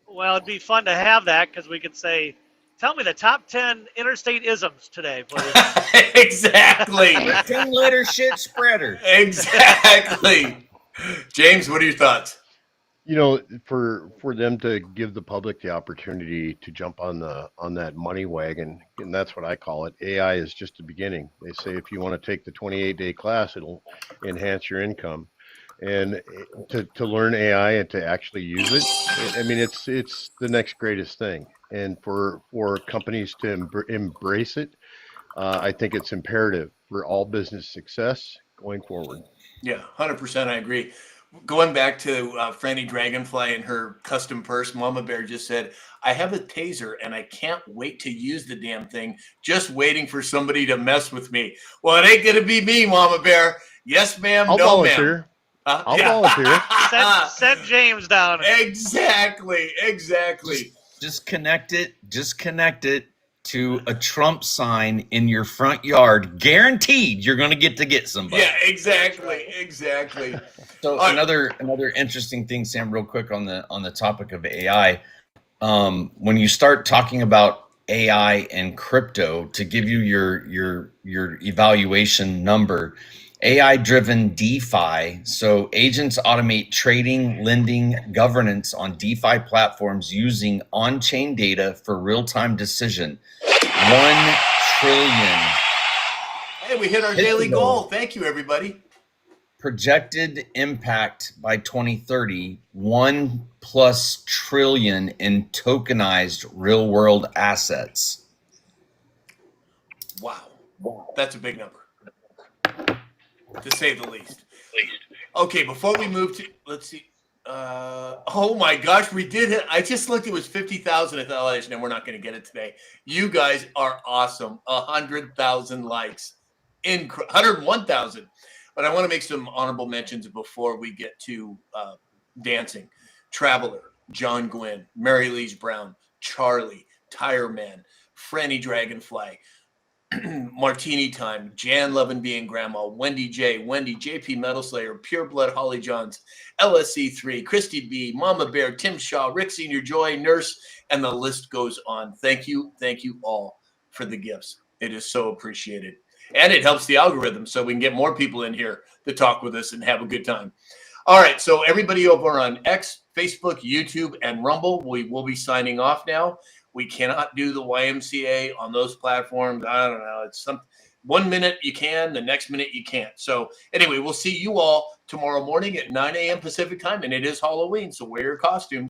Well, it'd be fun to have that, because we could say, tell me the top 10 interstate isms today, please. Exactly. 10-liter shit spreader. Exactly. James, what are your thoughts? You know, for them to give the public the opportunity to jump on that money wagon, and that's what I call it. AI is just the beginning. They say if you want to take the 28-day class, it'll enhance your income. And to learn AI and to actually use it, I mean, it's the next greatest thing. And for companies to embrace it, I think it's imperative for all business success going forward. Yeah, 100%. I agree. Going back to Franny Dragonfly and her custom purse, Mama Bear just said, I have a taser and I can't wait to use the damn thing, just waiting for somebody to mess with me. Well, it ain't going to be me, Mama Bear. Yes, ma'am. I'll No, ma'am. volunteer. I'll volunteer. Send James down. Exactly. Just connect it to a Trump sign in your front yard. Guaranteed you're going to get somebody. Yeah, exactly. So another interesting thing, Sam, real quick on the topic of AI. When you start talking about AI and crypto, to give you your evaluation number, AI-driven DeFi. So agents automate trading, lending, governance on DeFi platforms using on-chain data for real-time decision. 1 trillion. Hey, we hit our daily goal. Thank you, everybody. Projected impact by 2030, 1+ trillion in tokenized real-world assets. Wow. That's a big number, to say the least. Okay, before we move to, let's see. Oh my gosh, we did it. I just looked, it was 50,000. I thought, no, we're not going to get it today. You guys are awesome. 100,000 likes. 101,000. But I want to make some honorable mentions before we get to dancing. Traveler, John Gwynn, Mary Lee Brown, Charlie, Tire Man, Franny Dragonfly, Martini Time, Jan Lovin Being Grandma, Wendy J, JP Metal Slayer, Pure Blood Holly Johns, LSC3, Christy B, Mama Bear, Tim Shaw, Rick Senior Joy, Nurse, and the list goes on. Thank you all for the gifts. It is so appreciated. And it helps the algorithm so we can get more people in here to talk with us and have a good time. All right, so everybody over on X, Facebook, YouTube, and Rumble, we will be signing off now. We cannot do the YMCA on those platforms. I don't know. It's 1 minute you can, the next minute you can't. So anyway, we'll see you all tomorrow morning at 9 a.m. Pacific time, and it is Halloween, so wear your costumes.